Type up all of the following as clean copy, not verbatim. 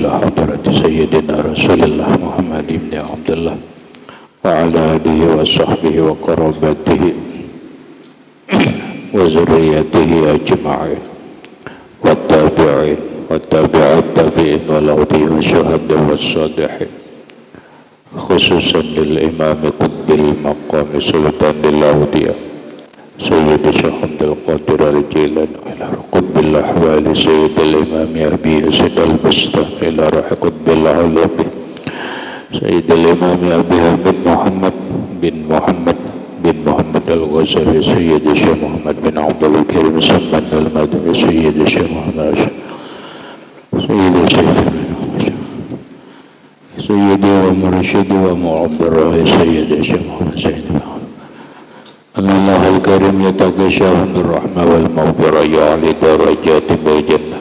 إلى حضرة سيدنا رسول الله محمد بن عبد الله وعلى آله وصحبه وقرابته وذريته أجمعين والتابعين والتابع التابعين والأولياء والشهداء والصالحين خصوصا للإمام قطب المقام سلطان الأولياء سيد الشيخ عبد القادر الجيلاني إلى قطب الأحوال سيد الإمام أبي يزيد البستاني إلى روح قطب العلوم سيد الإمام أبي حميد محمد بن محمد الغزالي سيد الشيخ محمد بن عبد الكريم سلمان المدني سيد الشيخ محمد سيد الشيخ سيدي ومرشدي ومعبد الرحيم سيد الشيخ محمد سيد أن الله الكريم يتغشاه بالرحمة والمغفرة يعلي درجات بالجنة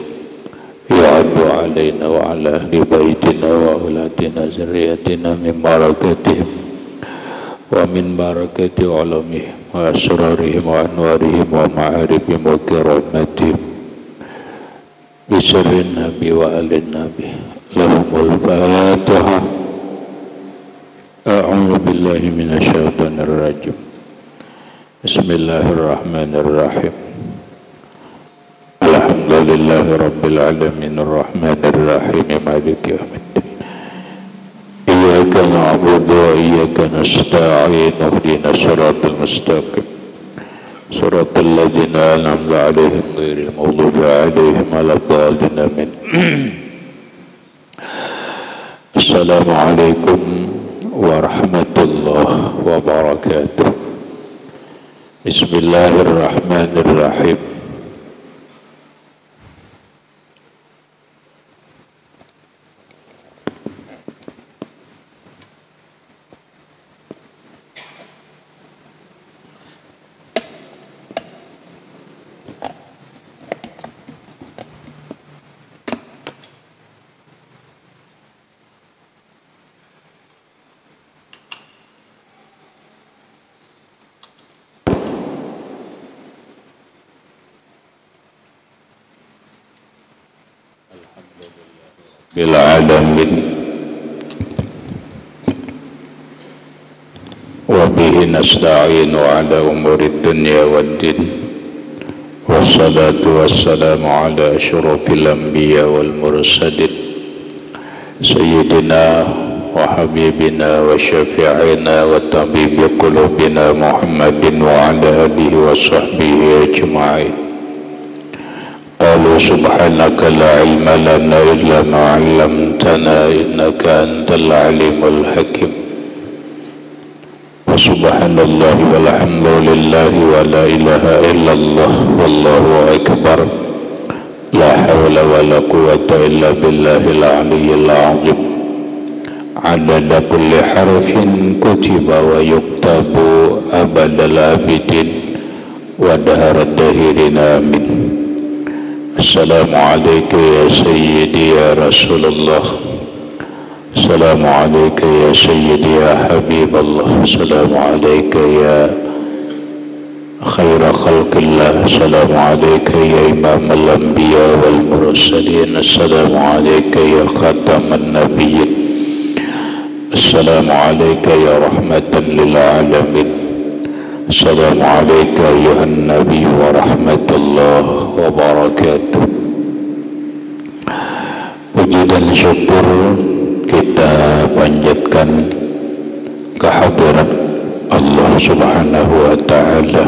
يعد علينا وعلى أهل بيتنا وأولادنا ذريتنا من بركاتهم ومن بركة علومهم وأسرارهم وأنوارهم ومعارفهم وكراماتهم بسر النبي وآل النبي لهم الفاتحة. أعوذ بالله من الشيطان الرجيم. بسم الله الرحمن الرحيم. الحمد لله رب العالمين الرحمن الرحيم مالك يوم الدين. إياك نعبد وإياك نستعين اهدنا الصراط المستقيم صراط الذين أنعمت عليهم غير المغضوب عليهم ولا الضالين آمين. السلام عليكم ورحمة الله وبركاته. بسم الله الرحمن الرحيم. Bil alamin wa bihi nasta'inu ala umuri dunya waddin wassalatu wassalamu ala asyrafil anbiya wal mursalin sayyidina wa habibina wa syafi'ina wa tabibi qulubina Muhammadin wa ala alihi wa sahbihi ajma'in. قالوا سبحانك لا علم لنا إلا ما علمتنا إنك أنت العليم الحكيم. وسبحان الله والحمد لله ولا إله إلا الله والله أكبر لا حول ولا قوة إلا بالله العلي العظيم. عدد كل حرف كتب ويكتب أبد الآبدين ودهر الداهرين آمين. Assalamu alayka ya sayyidi ya Rasulullah. Assalamu alayka ya sayyidi ya Habiballah. Assalamu alayka ya khaira khalqillah. Assalamu alayka ya imam al-anbiya wal mursalin. Assalamu alayka ya khataman nabiyyin. Assalamu alayka ya rahmatan lil alamin. Assalamu alayka ayuhan nabi wa rahmatullah wa barakatuh. Puji dan syukur kita panjatkan kehadirat Allah subhanahu wa ta'ala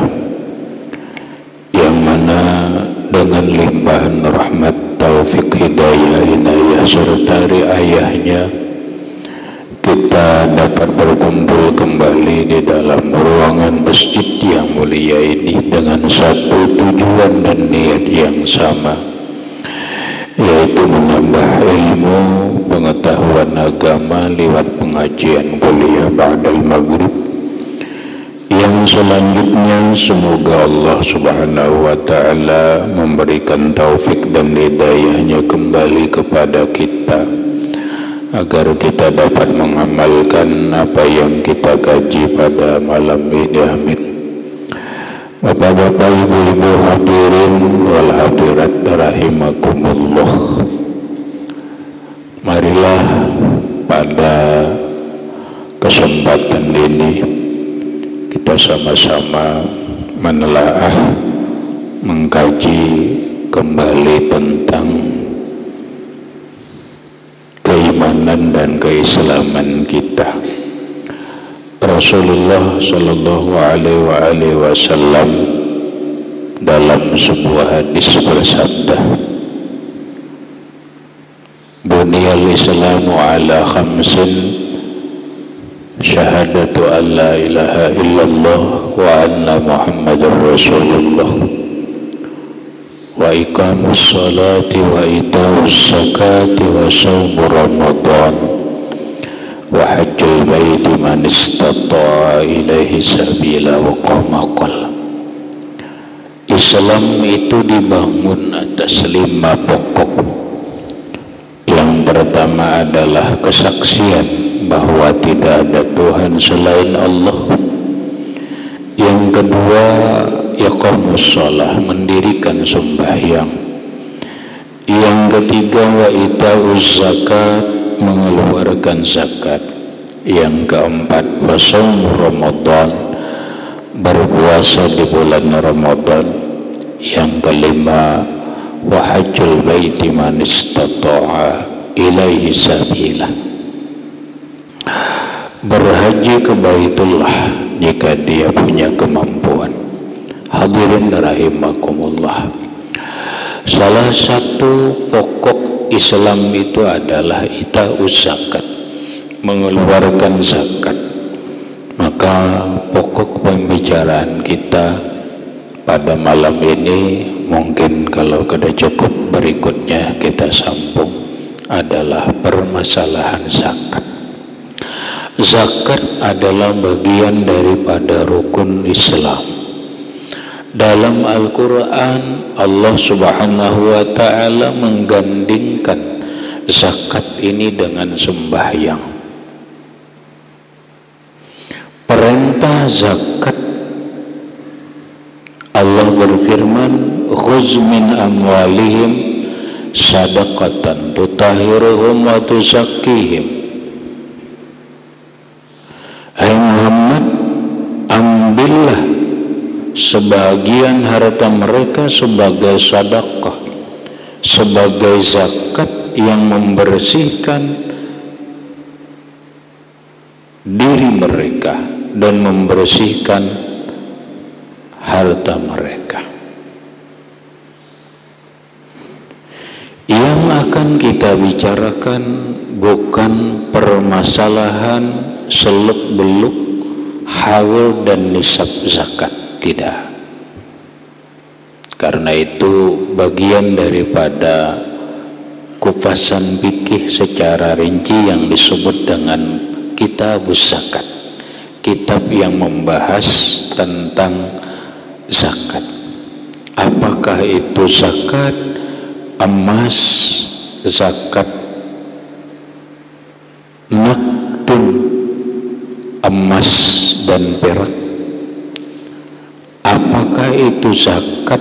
yang mana dengan limpahan rahmat, taufik, hidayah, inayah serta riayahnya kita dapat berkumpul kembali di dalam ruangan masjid yang mulia ini dengan satu tujuan dan niat yang sama, yaitu menambah ilmu pengetahuan agama lewat pengajian kuliah ba'dal maghrib, yang selanjutnya semoga Allah subhanahu wa ta'ala memberikan taufik dan hidayahnya kembali kepada kita agar kita dapat mengamalkan apa yang kita kaji pada malam ini. Amin. Bapak-bapak, ibu-ibu hadirin wal hadirat rahimakumullah. bersama-sama menelaah, mengkaji kembali tentang keimanan dan keislaman kita. Rasulullah Shallallahu Alaihi Wasallam dalam sebuah hadis bersabda, "Buniyal Islamu ala khamsin, syahadatu an la ilaha illallah wa anna Muhammadar Rasulullah, wa iqamus salati wa itaus zakati wa shaumu Ramadan, wa hajjul baiti man istata'a ilaihi sabila wa qama qala." Islam itu dibangun atas 5 pokok. Yang pertama adalah kesaksian bahwa tidak ada Tuhan selain Allah. Yang kedua, iqamus shalah, mendirikan sembahyang. Yang ketiga, wa itauz zakat, mengeluarkan zakat. Yang keempat, wa shaum Ramadan, berpuasa di bulan Ramadan. Yang kelima, wa hajjul baiti man istata'a ilaihi sabila, berhaji ke Baitullah jika dia punya kemampuan. Hadirin rahimakumullah, salah satu pokok Islam itu adalah itauz zakat, mengeluarkan zakat. Maka pokok pembicaraan kita pada malam ini, mungkin kalau kada cukup berikutnya kita sambung, adalah permasalahan zakat. Zakat adalah bagian daripada rukun Islam. Dalam Al-Quran, Allah Subhanahu wa ta'ala menggandingkan zakat ini dengan sembahyang. Perintah zakat, Allah berfirman, "Khuz min amwalihim sadaqatan tutahhiruhum wa tuzakkihim." Hai Muhammad, ambillah sebagian harta mereka sebagai sedekah, sebagai zakat yang membersihkan diri mereka dan membersihkan harta mereka. Yang akan kita bicarakan bukan permasalahan seluk-beluk haul dan nisab zakat, tidak. Karena itu bagian daripada kufasan fikih secara rinci yang disebut dengan kitab zakat, kitab yang membahas tentang zakat. Apakah itu zakat emas, zakat nakdun, emas dan perak? Apakah itu zakat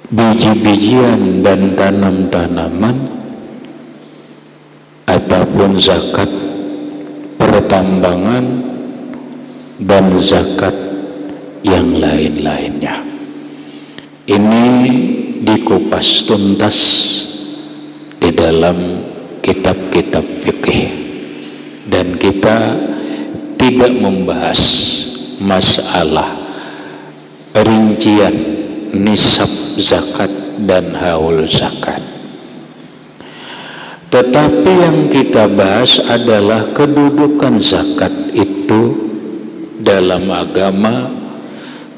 biji-bijian dan tanam-tanaman, ataupun zakat pertambangan dan zakat yang lain-lainnya? Ini dikupas tuntas di dalam kitab-kitab fikih, dan kita tidak membahas masalah rincian nisab zakat dan haul zakat. Tetapi yang kita bahas adalah kedudukan zakat itu dalam agama,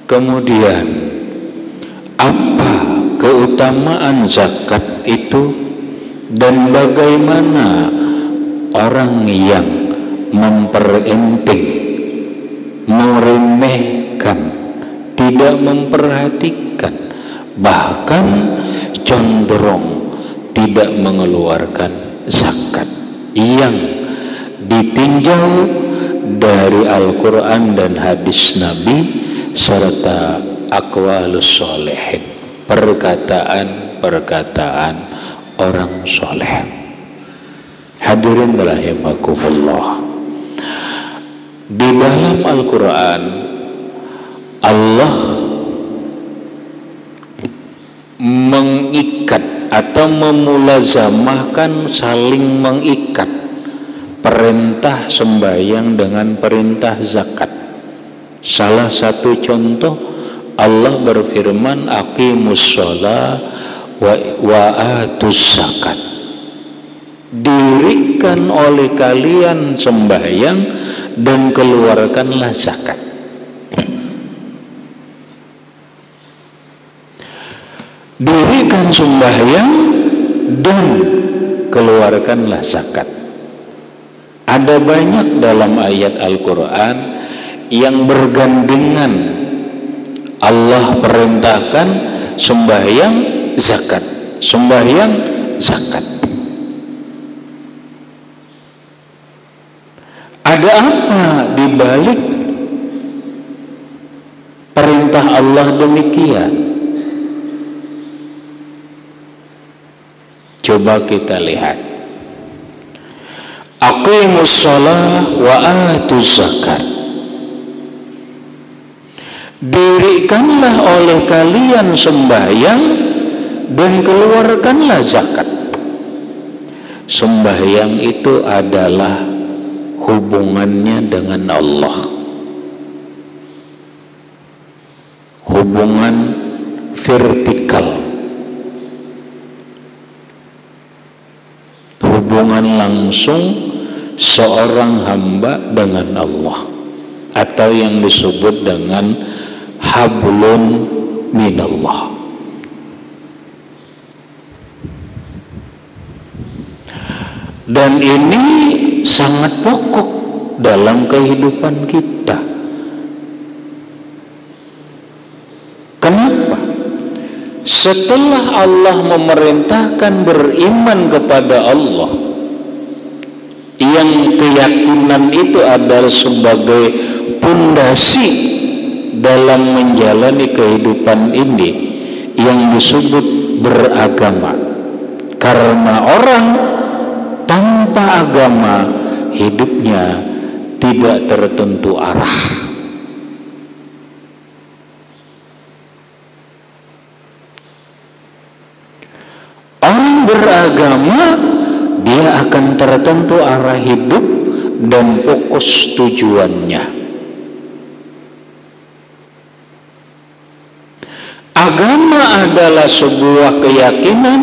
kemudian apa keutamaan zakat itu, dan bagaimana orang yang memperenting, meremehkan, tidak memperhatikan, bahkan cenderung tidak mengeluarkan zakat yang ditinjau dari Al-Quran dan hadis Nabi serta aqwalus sholihin, perkataan-perkataan orang soleh. Hadirin rahimakumullah, di dalam Al-Quran Allah mengikat atau memulazamahkan, saling mengikat perintah sembahyang dengan perintah zakat. Salah satu contoh, Allah berfirman, aqimus shalah wa atuz zakat. Dirikan oleh kalian sembahyang dan keluarkanlah zakat. Dirikan sembahyang dan keluarkanlah zakat. Ada banyak dalam ayat Al-Quran yang bergandengan. Allah perintahkan sembahyang zakat, sembahyang zakat. Ada apa di balik perintah Allah demikian? Coba kita lihat. Aqimus shalah wa atuz zakat. Dirikanlah oleh kalian sembahyang dan keluarkanlah zakat. Sembahyang itu adalah hubungannya dengan Allah, hubungan vertikal, hubungan langsung seorang hamba dengan Allah, atau yang disebut dengan hablum minallah. Dan ini sangat pokok dalam kehidupan kita. Kenapa? Setelah Allah memerintahkan beriman kepada Allah, yang keyakinan itu adalah sebagai pondasi dalam menjalani kehidupan ini, yang disebut beragama. Karena orang tanpa agama hidupnya tidak tertentu arah. Orang beragama, dia akan tertentu arah hidup dan fokus tujuannya. Agama adalah sebuah keyakinan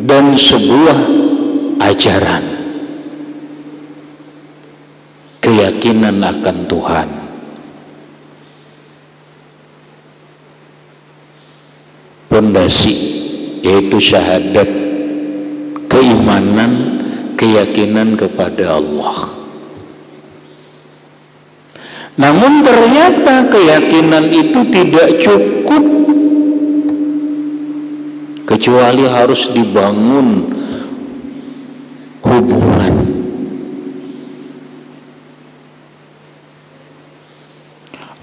dan sebuah ajaran, keyakinan akan Tuhan, pondasi yaitu syahadat, keimanan, keyakinan kepada Allah. Namun ternyata keyakinan itu tidak cukup, kecuali harus dibangun hubungan.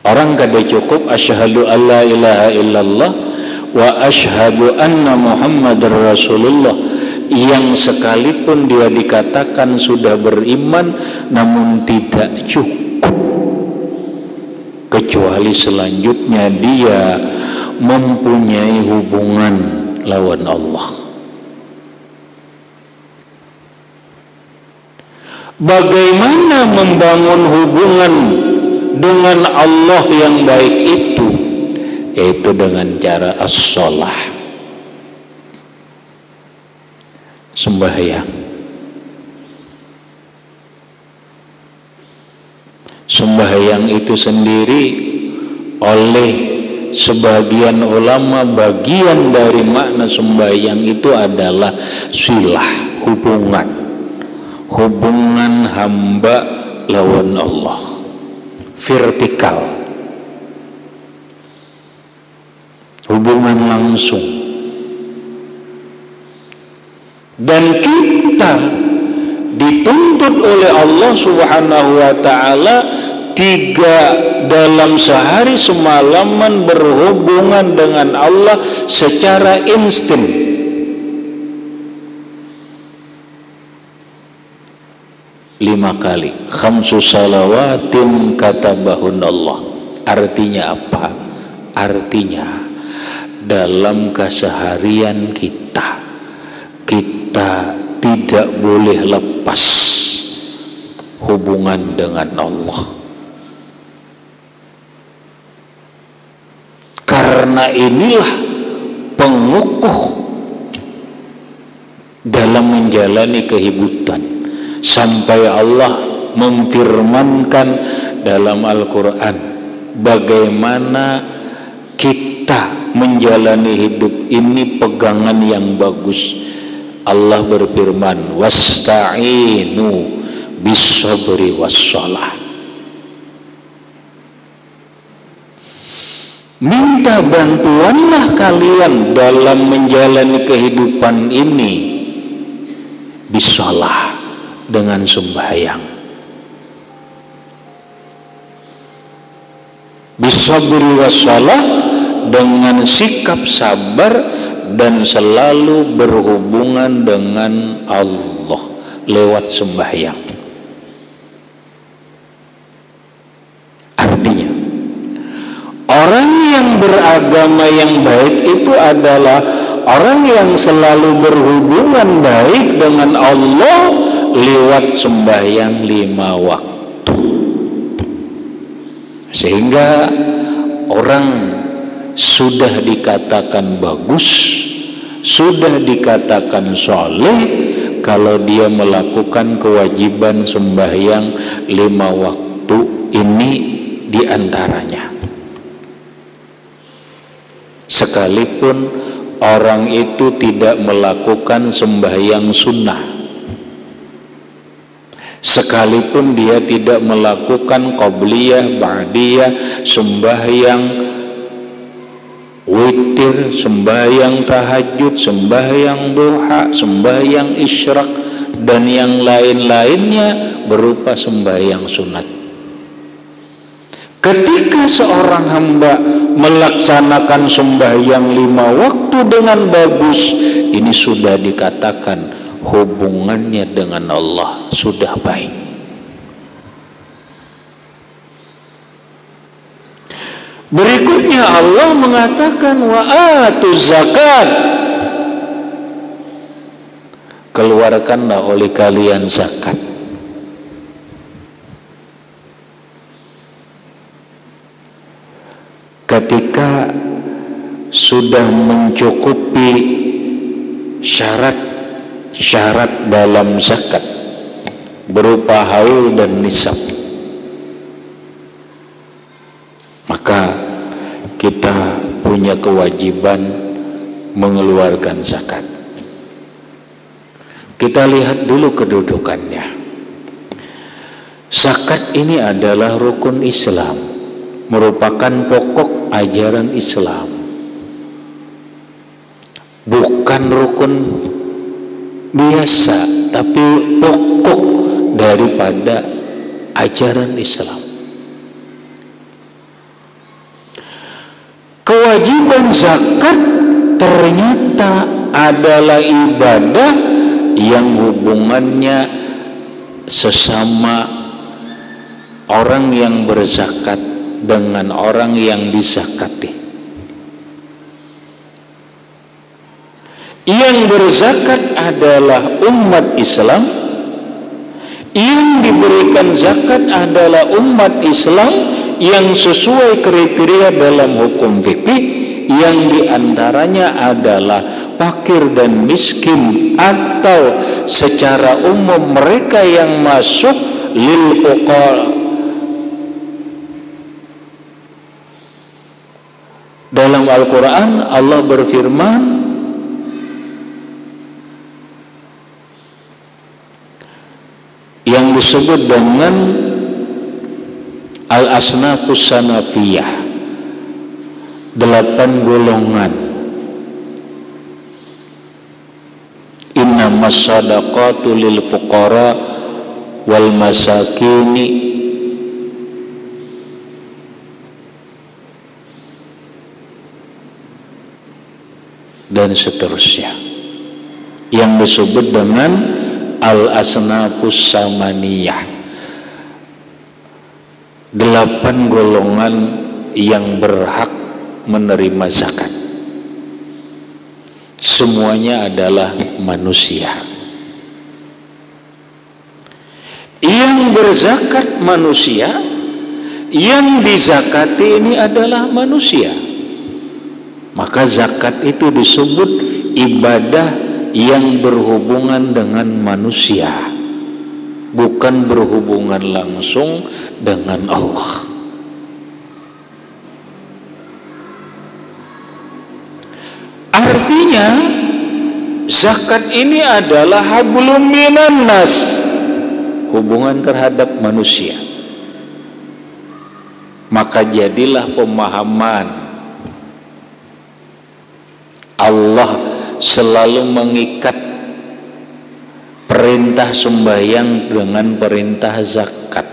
Orang kada cukup asyhadu alla ilaha illallah wa asyhadu anna muhammadar rasulullah, yang sekalipun dia dikatakan sudah beriman namun tidak cukup, kecuali selanjutnya dia mempunyai hubungan lawan Allah. Bagaimana membangun hubungan dengan Allah yang baik itu? Yaitu dengan cara as-shalah, sembahyang. Sembahyang itu sendiri oleh sebagian ulama, bagian dari makna sembahyang itu adalah silah, hubungan hamba lawan Allah, vertikal, hubungan langsung. Dan kita dituntut oleh Allah Subhanahu wa ta'ala dalam sehari semalaman berhubungan dengan Allah secara instan. 5 kali. Khamsu salawatin katabahun Allah. Artinya apa? Artinya dalam keseharian kita tidak boleh lepas hubungan dengan Allah. Karena inilah pengukuh dalam menjalani kehidupan, sampai Allah memfirmankan dalam Al-Quran bagaimana kita menjalani hidup ini pegangan yang bagus. Allah berfirman, wasta'inu bis-sabri was-shalah. Minta bantuanlah kalian dalam menjalani kehidupan ini bis-shalah, dengan sembahyang. Bis-sabri was-shalah, dengan sikap sabar dan selalu berhubungan dengan Allah lewat sembahyang. Artinya, orang yang beragama yang baik itu adalah orang yang selalu berhubungan baik dengan Allah lewat sembahyang 5 waktu. Sehingga orang sudah dikatakan bagus, sudah dikatakan soleh kalau dia melakukan kewajiban sembahyang 5 waktu ini diantaranya. Sekalipun orang itu tidak melakukan sembahyang sunnah, sekalipun dia tidak melakukan qabliyah, ba'diyah, sembahyang witir, sembahyang tahajud, sembahyang duha, sembahyang isyraq, dan yang lain-lainnya berupa sembahyang sunat. Ketika seorang hamba melaksanakan sembahyang 5 waktu dengan bagus, ini sudah dikatakan hubungannya dengan Allah sudah baik. Berikutnya Allah mengatakan wa atuz zakat, keluarkanlah oleh kalian zakat. Ketika sudah mencukupi syarat dalam zakat berupa haul dan nisab, maka kita punya kewajiban mengeluarkan zakat. Kita lihat dulu kedudukannya. Zakat ini adalah rukun Islam, merupakan pokok ajaran Islam, bukan rukun biasa, tapi pokok daripada ajaran Islam. Kewajiban zakat ternyata adalah ibadah yang hubungannya sesama orang yang berzakat dengan orang yang dizakati. Yang berzakat adalah umat Islam, yang diberikan zakat adalah umat Islam yang sesuai kriteria dalam hukum fikih, yang diantaranya adalah fakir dan miskin, atau secara umum mereka yang masuk lil fuqara. Dalam Al-Quran Allah berfirman, yang disebut dengan al-asnafus sanafiyah, 8 golongan. Innamas sadaqatu lil fuqara wal masakini dan seterusnya, yang disebut dengan al-asnafus samaniyah, 8 golongan yang berhak menerima zakat. Semuanya adalah manusia. Yang berzakat manusia, yang dizakati ini adalah manusia. Maka zakat itu disebut ibadah yang berhubungan dengan manusia, bukan berhubungan langsung dengan Allah. Artinya zakat ini adalah hablum minan nas, hubungan terhadap manusia. Maka jadilah pemahaman Allah selalu mengikat perintah sembahyang dengan perintah zakat,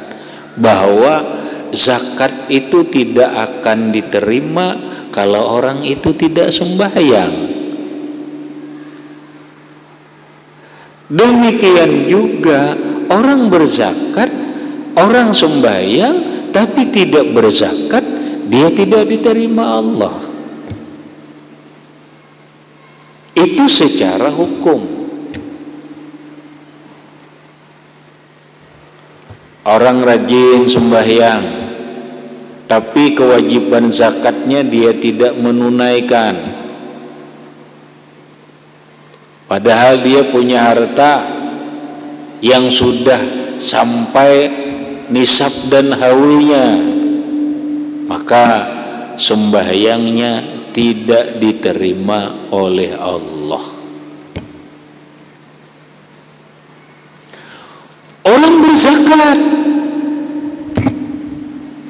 bahwa zakat itu tidak akan diterima kalau orang itu tidak sembahyang. Demikian juga orang berzakat, orang sembahyang tapi tidak berzakat, dia tidak diterima Allah. Itu secara hukum. Orang rajin sembahyang tapi kewajiban zakatnya dia tidak menunaikan, padahal dia punya harta yang sudah sampai nisab dan haulnya, maka sembahyangnya tidak diterima oleh Allah. Orang berzakat,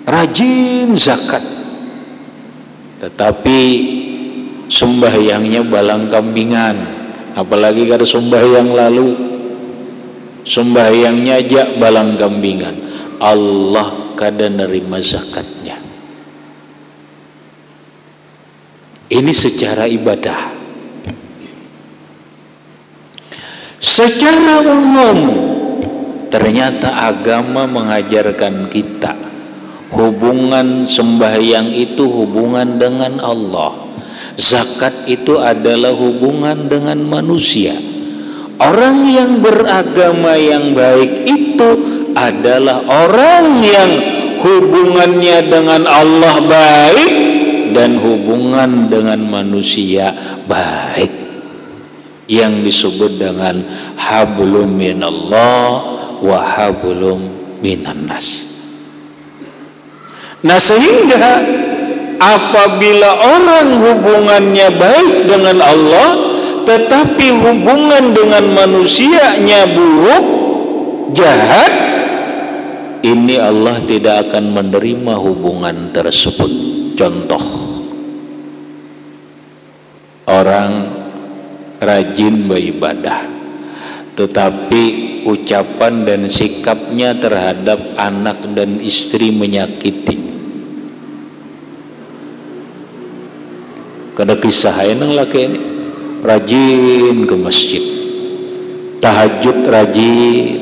rajin zakat, tetapi sembahyangnya balang kambingan. Apalagi kalau sembahyang lalu, sembahyangnya aja balang kambingan, Allah kada nerima zakatnya. Ini secara ibadah. Secara umum, ternyata agama mengajarkan kita hubungan sembahyang itu hubungan dengan Allah, zakat itu adalah hubungan dengan manusia. Orang yang beragama yang baik itu adalah orang yang hubungannya dengan Allah baik dan hubungan dengan manusia baik, yang disebut dengan hablum minallah wa hablum minan nas. Nah, sehingga apabila orang hubungannya baik dengan Allah tetapi hubungan dengan manusianya buruk, jahat, ini Allah tidak akan menerima hubungan tersebut. Contoh, orang rajin beribadah tetapi ucapan dan sikapnya terhadap anak dan istri menyakiti. Kada kisah nang laki ini rajin ke masjid, tahajud rajin,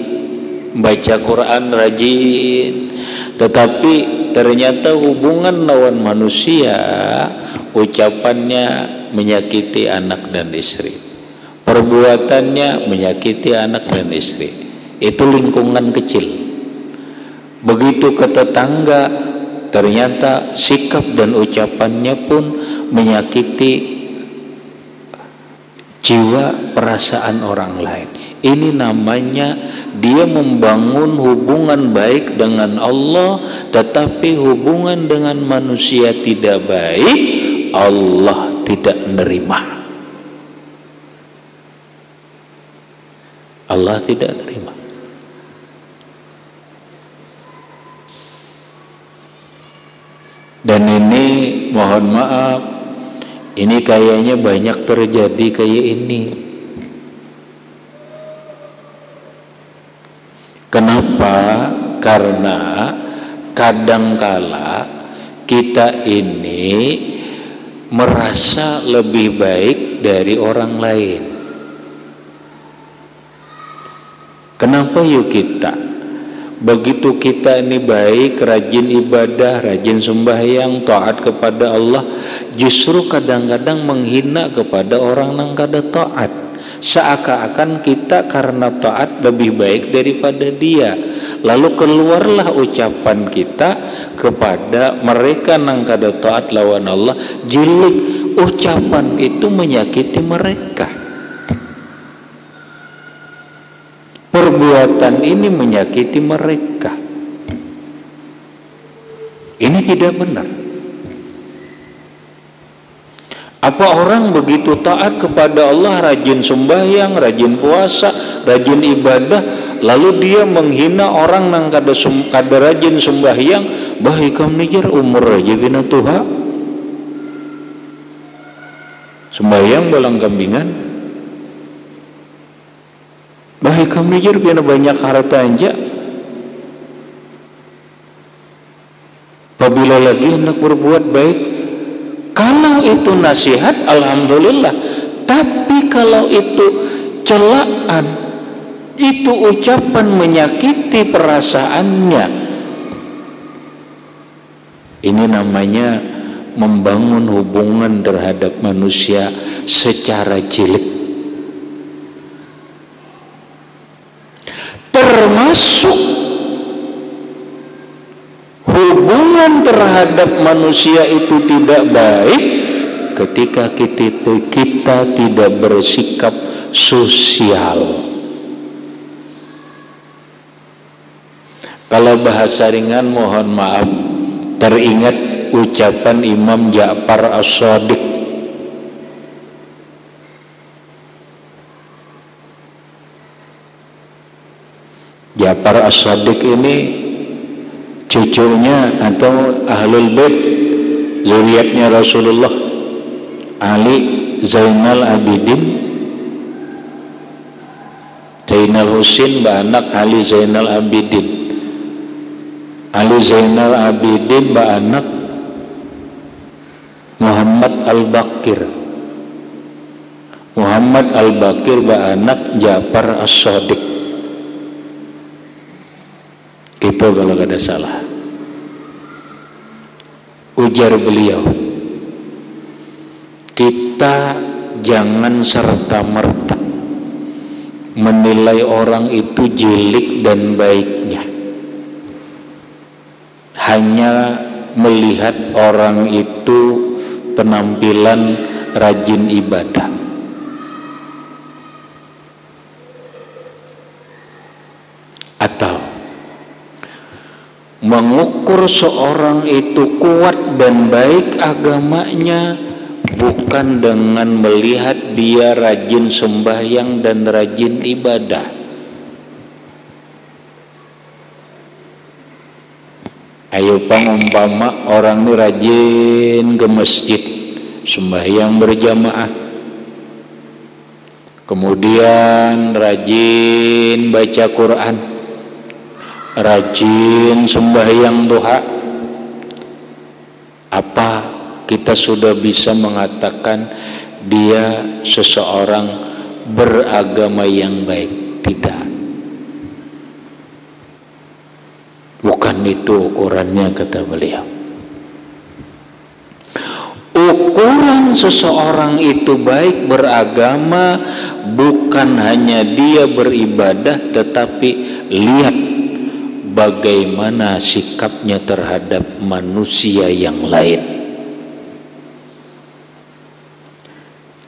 baca Quran rajin, tetapi ternyata hubungan lawan manusia, ucapannya menyakiti anak dan istri, perbuatannya menyakiti anak dan istri. Itu lingkungan kecil. Begitu ke tetangga, ternyata sikap dan ucapannya pun menyakiti jiwa perasaan orang lain. Ini namanya dia membangun hubungan baik dengan Allah, tetapi hubungan dengan manusia tidak baik, Allah tidak menerima. Allah tidak menerima. Dan ini mohon maaf, ini kayaknya banyak terjadi kayak ini. Kenapa? Karena kadangkala kita ini merasa lebih baik dari orang lain. Kenapa yuk kita? Begitu kita ini baik, rajin ibadah, rajin sembahyang, taat kepada Allah, justru kadang-kadang menghina kepada orang yang kada taat. Seakan-akan kita karena taat lebih baik daripada dia. Lalu keluarlah ucapan kita kepada mereka yang kada taat lawan Allah, jilik. Ucapan itu menyakiti mereka. Perbuatan ini menyakiti mereka. Ini tidak benar. Apa orang begitu taat kepada Allah, rajin sembahyang, rajin puasa, rajin ibadah, lalu dia menghina orang yang kada rajin sembahyang, baik kamu nijar umur aja bina Tuhan. Sembahyang balang kambingan, baik kamu nijar bina banyak harta aja. Apabila lagi hendak berbuat baik, kalau itu nasihat, alhamdulillah. Tapi kalau itu celaan, itu ucapan menyakiti perasaannya, ini namanya membangun hubungan terhadap manusia secara jilid. Termasuk hubungan terhadap manusia itu tidak baik ketika kita tidak bersikap sosial. Kalau bahasa ringan, mohon maaf, teringat ucapan Imam Ja'far As-Shadiq. Ja'far As-Shadiq ini cucunya atau Ahlul Bait, zuriatnya Rasulullah, Ali Zainal Abidin, Zainal Husin, anak Ali Zainal Abidin, Ali Zainal Abidin, anak Muhammad Al-Baqir, Muhammad Al-Baqir, anak Ja'far As-Shadiq. Itu kalau ada salah. Ujar beliau, kita jangan serta-merta menilai orang itu jelek dan baiknya, hanya melihat orang itu penampilan rajin ibadah. Atau mengukur seorang itu kuat dan baik agamanya bukan dengan melihat dia rajin sembahyang dan rajin ibadah. Ayo umpama orang ini rajin ke masjid, sembahyang berjamaah, kemudian rajin baca Quran, rajin sembahyang duha, apa kita sudah bisa mengatakan dia seseorang beragama yang baik? Tidak. Bukan itu ukurannya, kata beliau. Ukuran seseorang itu baik beragama bukan hanya dia beribadah, tetapi lihat bagaimana sikapnya terhadap manusia yang lain.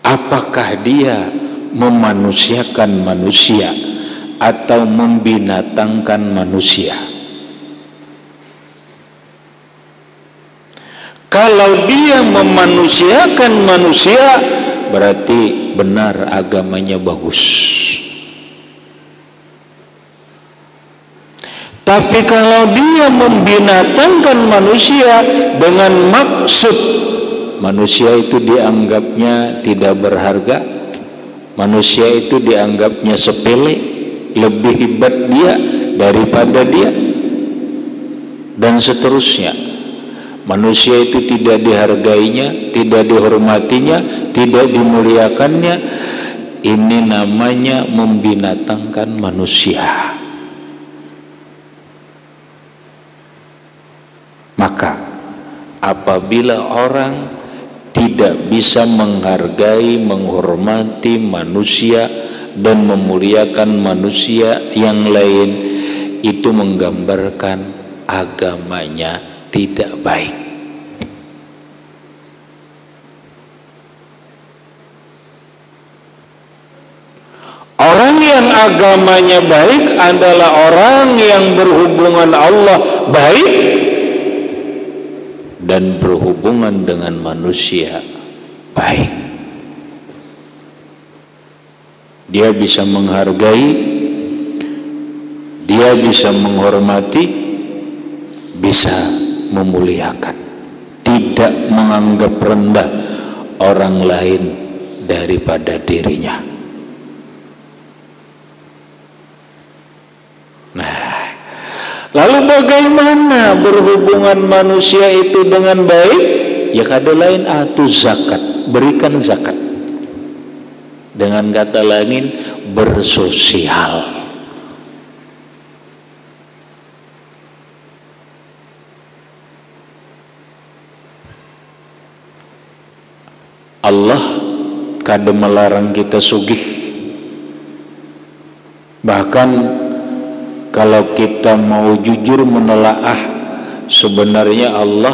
Apakah dia memanusiakan manusia atau membinatangkan manusia? Kalau dia memanusiakan manusia, berarti benar agamanya bagus. Tapi kalau dia membinatangkan manusia dengan maksud manusia itu dianggapnya tidak berharga, manusia itu dianggapnya sepele, lebih hebat dia daripada dia, dan seterusnya. Manusia itu tidak dihargainya, tidak dihormatinya, tidak dimuliakannya. Ini namanya membinatangkan manusia. Maka apabila orang tidak bisa menghargai, menghormati manusia dan memuliakan manusia yang lain, itu menggambarkan agamanya tidak baik. Orang yang agamanya baik adalah orang yang berhubungan Allah baik dan berhubungan dengan manusia baik. Dia bisa menghargai, dia bisa menghormati, bisa memuliakan, tidak menganggap rendah orang lain daripada dirinya. Nah, lalu bagaimana berhubungan manusia itu dengan baik? Ya kata lain atu zakat, berikan zakat. Dengan kata lain bersosial. Allah kada melarang kita sugih. Bahkan kalau kita mau jujur menelaah, sebenarnya Allah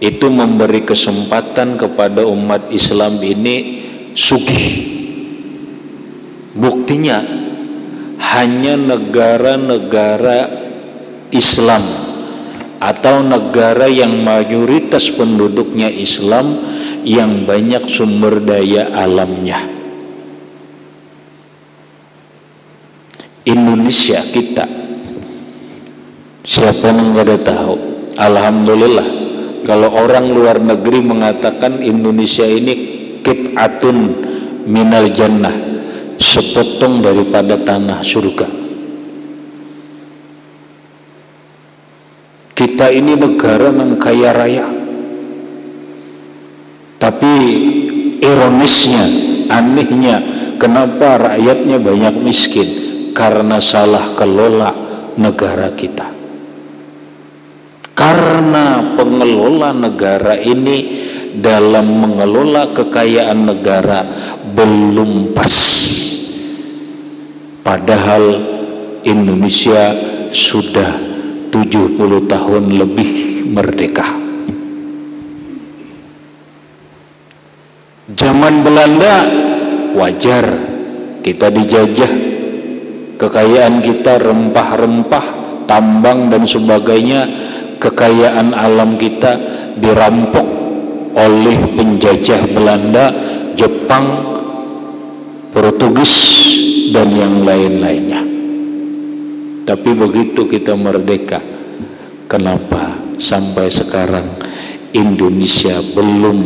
itu memberi kesempatan kepada umat Islam ini sugih. Buktinya hanya negara-negara Islam atau negara yang mayoritas penduduknya Islam yang banyak sumber daya alamnya. Indonesia kita, siapa yang nggak tahu? Alhamdulillah, kalau orang luar negeri mengatakan Indonesia ini qit'atun minal jannah, sepotong daripada tanah surga. Kita ini negara yang kaya raya, tapi ironisnya, anehnya, kenapa rakyatnya banyak miskin? Karena salah kelola negara kita. Karena pengelola negara ini dalam mengelola kekayaan negara belum pas. Padahal Indonesia sudah 70 tahun lebih merdeka. Zaman Belanda wajar kita dijajah. Kekayaan kita rempah-rempah, tambang dan sebagainya, kekayaan alam kita dirampok oleh penjajah Belanda, Jepang, Portugis dan yang lain-lainnya. Tapi begitu kita merdeka, kenapa sampai sekarang Indonesia belum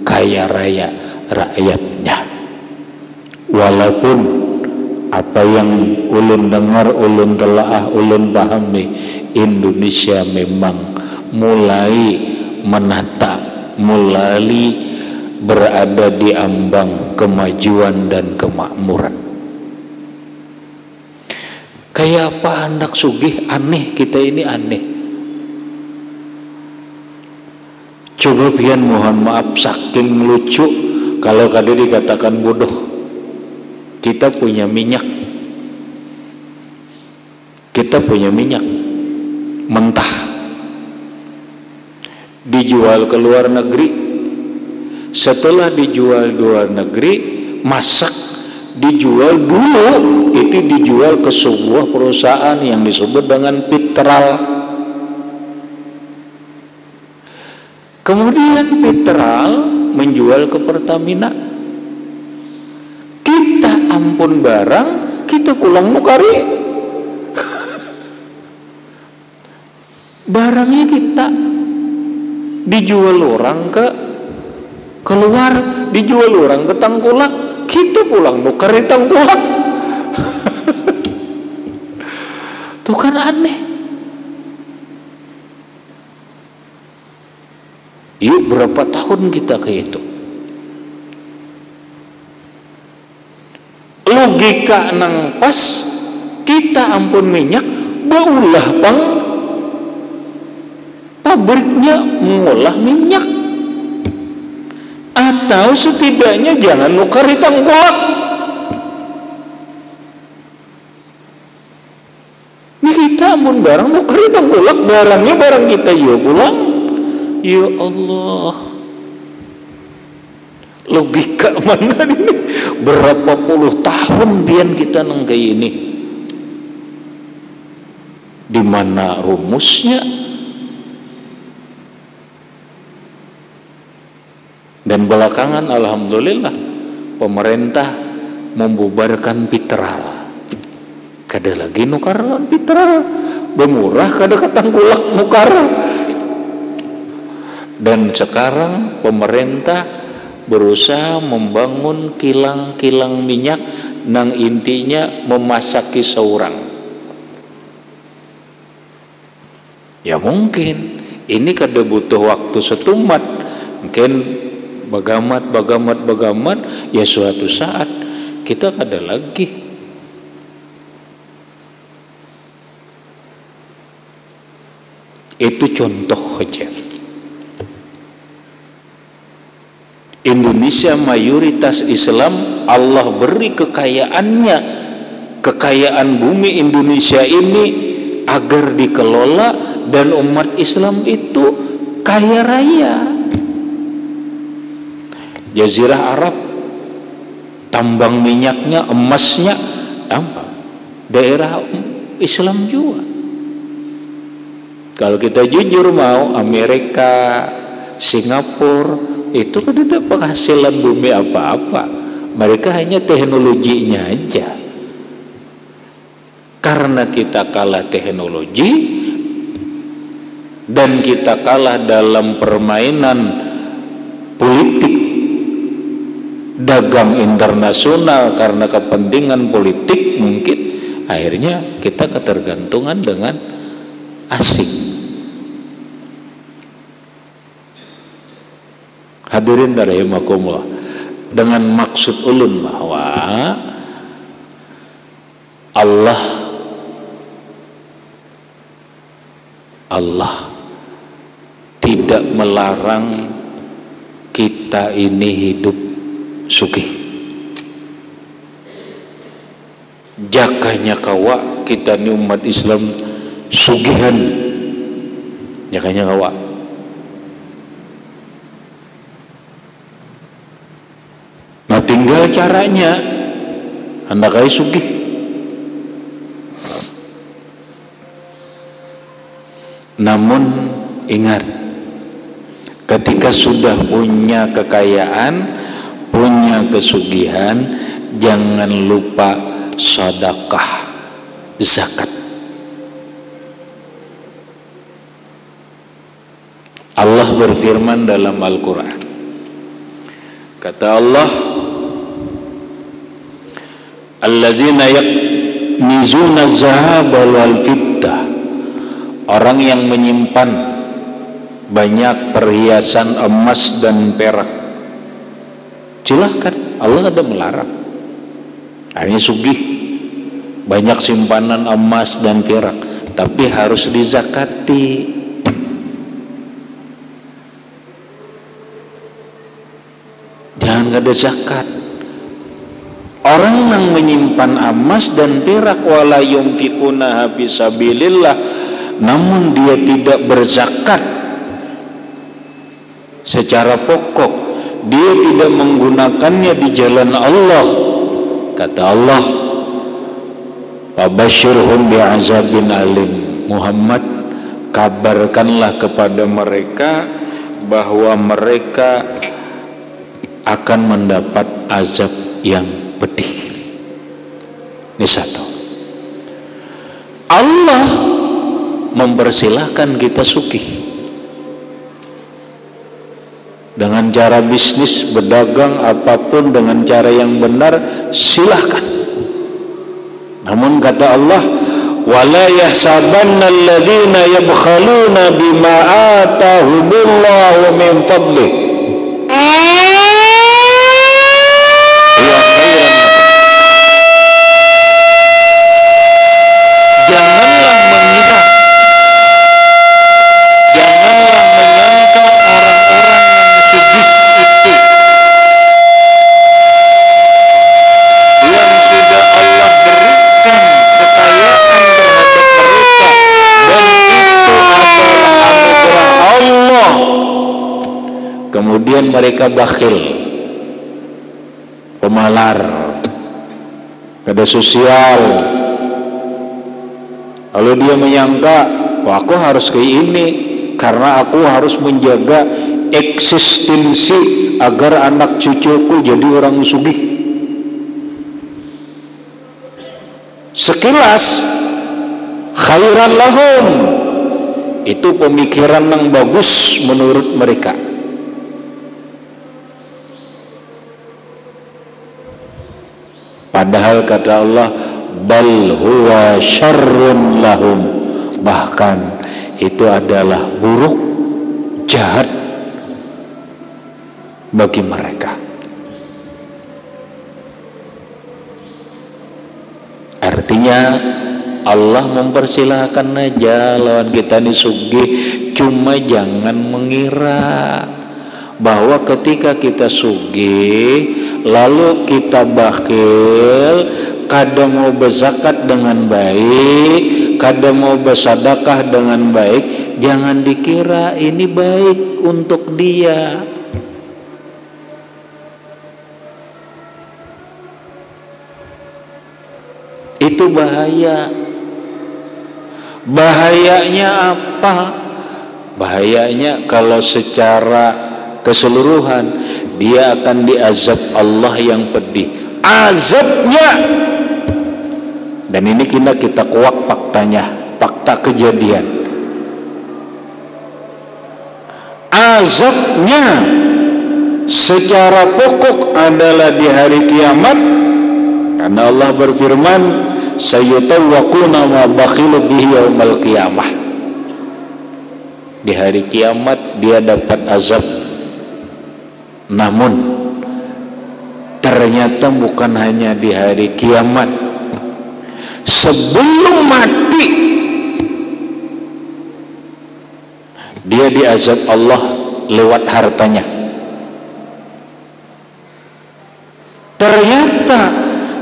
kaya raya rakyatnya? Walaupun apa yang ulun dengar, ulun telaah, ulun pahami, Indonesia memang mulai menata, mulai berada di ambang kemajuan dan kemakmuran. Kayak apa anak sugih? Aneh, kita ini aneh. Coba pian mohon maaf, saking lucu kalau kada dikatakan bodoh. Kita punya minyak, mentah, dijual ke luar negeri. Setelah dijual luar negeri, masak, dijual dulu, itu dijual ke sebuah perusahaan yang disebut dengan Petral. Kemudian Petral menjual ke Pertamina. Kita ampun barang, kita pulang nukari. Barangnya kita dijual orang ke keluar, dijual orang ke Tangkulak, kita pulang nukari Tangkulak. Tuh kan aneh. Yuk berapa tahun kita kayak itu? logika nang pas kita ampun minyak baulah pang pabriknya mengolah minyak, atau setidaknya jangan nukar di tengkolak. Ini kita ampun barang nukar di tengkolak, barangnya barang kita ya pulang. Ya Allah, logika mana ini? Berapa puluh tahun biar kita nang kayak ini? Di mana rumusnya? Dan belakangan alhamdulillah pemerintah membubarkan Pitral. Kada lagi nukar Pitral, bermurah kada katangkulak nukar. Dan sekarang pemerintah berusaha membangun kilang-kilang minyak nang intinya memasaki seorang. Ya mungkin ini kada butuh waktu setumat, mungkin bagamat ya suatu saat kita kada lagi. Itu contoh saja. Indonesia mayoritas Islam, Allah beri kekayaannya, kekayaan bumi Indonesia ini agar dikelola, dan umat Islam itu kaya raya. Jazirah Arab tambang minyaknya, emasnya daerah Islam juga. Kalau kita jujur mau, Amerika, Singapura itu kan tidak penghasilan bumi apa-apa, mereka hanya teknologinya aja. Karena kita kalah teknologi dan kita kalah dalam permainan politik dagang internasional karena kepentingan politik, mungkin akhirnya kita ketergantungan dengan asing. Hadirin rahimakumullah, dengan maksud ulun bahwa Allah tidak melarang kita ini hidup sugih. Jakanya kawa kita ni umat Islam sugihan, jakanya kawa. Nah tinggal caranya hendak kai sugih. Namun ingat, ketika sudah punya kekayaan, punya kesugihan, jangan lupa sedekah, zakat. Allah berfirman dalam Al-Quran, kata Allah, alladzina yaknizuna az-zahaba wal fiddah, orang yang menyimpan banyak perhiasan emas dan perak, silahkan, Allah ada melarang. Hanya sugih, banyak simpanan emas dan perak, tapi harus dizakati. Jangan ada zakat. Orang yang menyimpan emas dan perak wala yunfiquna fisabilillah, namun dia tidak berzakat secara pokok, dia tidak menggunakannya di jalan Allah, kata Allah, fabashshirhum bi'azabin alim. Muhammad, kabarkanlah kepada mereka bahwa mereka akan mendapat azab yang pedih. Ini satu. Allah mempersilahkan kita sugih dengan cara bisnis, berdagang, apapun dengan cara yang benar, silahkan. Namun kata Allah, wala yahsabanna alladhina yabkhaluna bima atahumullahu min fadlih. kemudian mereka bakhil, pemalar, kada sosial. Lalu dia menyangka, wah aku harus kayak ini karena aku harus menjaga eksistensi agar anak cucuku jadi orang sugih. Sekilas khairan lahum, itu pemikiran yang bagus menurut mereka. Padahal kata Allah, bal huwa syarrun lahum, bahkan itu adalah buruk, jahat bagi mereka. Artinya Allah mempersilahkan aja lawan kita ini sugih, cuma jangan mengira bahwa ketika kita sugih lalu kita bakhil, kada mau berzakat dengan baik, kada mau bersedekah dengan baik, jangan dikira ini baik untuk dia. Itu bahaya. Bahayanya apa? Bahayanya kalau secara keseluruhan dia akan diazab Allah yang pedih. Azabnya, dan ini kita kuak faktanya, fakta kejadian. Azabnya secara pokok adalah di hari kiamat, karena Allah berfirman, sayutawwaquna ma bakhilu bihi yaumal qiyamah. Di hari kiamat dia dapat azab. Namun ternyata bukan hanya di hari kiamat, sebelum mati dia diazab Allah lewat hartanya. Ternyata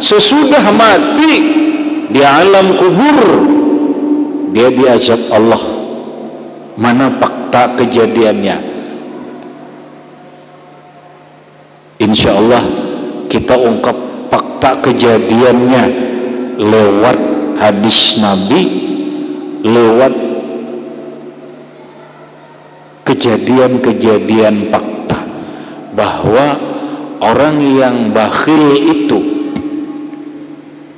sesudah mati di alam kubur dia diazab Allah. Mana fakta kejadiannya? Insya Allah kita ungkap fakta kejadiannya lewat hadis Nabi, lewat kejadian-kejadian fakta, bahwa orang yang bakhil itu,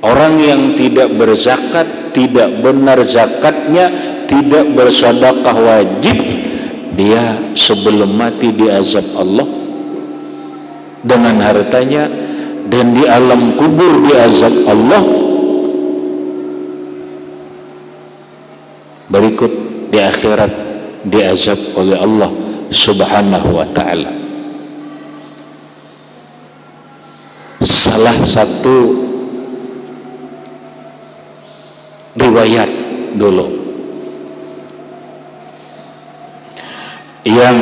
orang yang tidak berzakat, tidak benar zakatnya, tidak bersedekah wajib, dia sebelum mati diazab Allah dengan hartanya, dan di alam kubur diazab Allah. Berikut di akhirat diazab oleh Allah Subhanahu wa ta'ala. Salah satu riwayat dulu yang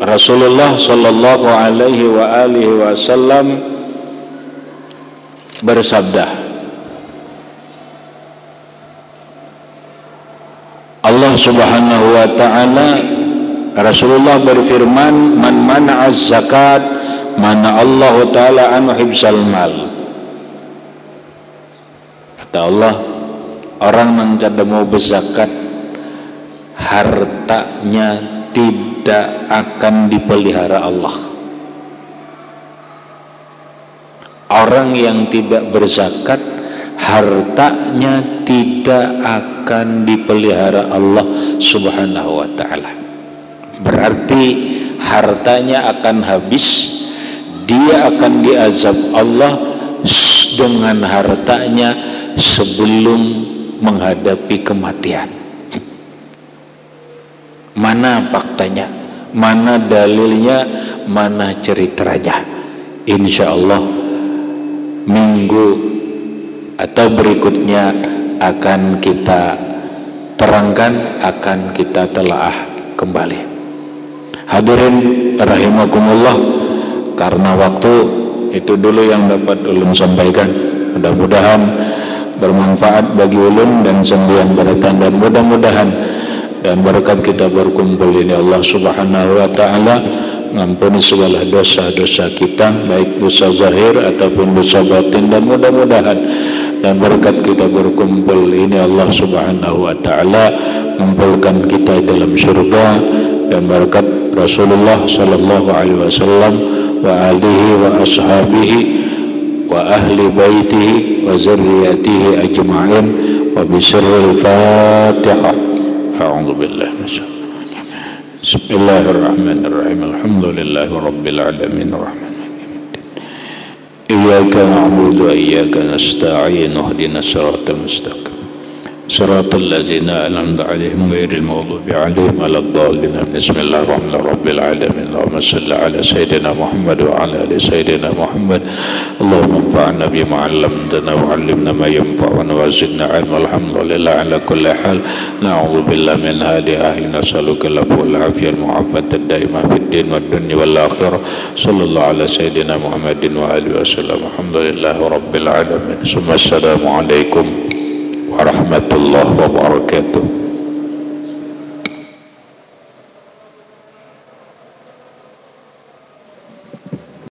Rasulullah sallallahu alaihi wa alihi wasallam bersabda, Allah Subhanahu wa ta'ala, Rasulullah berfirman, man mana'az zakat mana Allah ta'ala anu hibsal mal. Kata Allah, orang yang kada mau berzakat, hartanya tidak akan dipelihara Allah. Orang yang tidak berzakat, hartanya tidak akan dipelihara Allah Subhanahu wa ta'ala. Berarti hartanya akan habis, dia akan diazab Allah dengan hartanya sebelum menghadapi kematian. Mana faktanya, mana dalilnya, mana ceritanya? Insya Allah minggu atau berikutnya akan kita terangkan, akan kita telaah kembali. Hadirin rahimakumullah, karena waktu itu dulu yang dapat ulun sampaikan. Mudah-mudahan bermanfaat bagi ulun dan sembilan beratan, dan mudah-mudahan dan berkat kita berkumpul ini Allah Subhanahu wa ta'ala ngampuni segala dosa-dosa kita, baik dosa zahir ataupun dosa batin, dan mudah-mudahan dan berkat kita berkumpul ini Allah Subhanahu wa taala mengumpulkan kita dalam surga, dan berkat Rasulullah sallallahu alaihi wasallam wa alihi wa ashabihi wa ahli baitihi wa zurriyyatihi ajma'in wa bisirril Fatihah. A'udzu billahi minasyaitonir rajim. Bismillahirrahmanirrahim. Alhamdulillahi rabbil alamin arrahmanir iyyaka na'budu wa iyyaka nasta'in ihdinas siratal mustaqim siratal ladzina an'amta 'alaihim ghairil maghdubi 'alaihim waladdallin. Bismillahirrahmanirrahim rabbil alamin. Allahumma shalli 'ala sayyidina Muhammad wa 'ala ali sayyidina Muhammad. Allahumma anfa'na bima 'allamtana wa 'allimna ma yanfa'una wa zidna 'ilma. Alhamdulillah 'ala kulli hal. Na'udzu billahi min hadi ahli nas'aluka al-afwa wal 'afiyah al-mu'afata ad-daimah fid din wad dunya wal akhirah. Sallallahu 'ala sayyidina Muhammadin wa alihi wasallam. Alhamdulillahi rabbil alamin. Assalamu alaikum warahmatullahi wabarakatuh.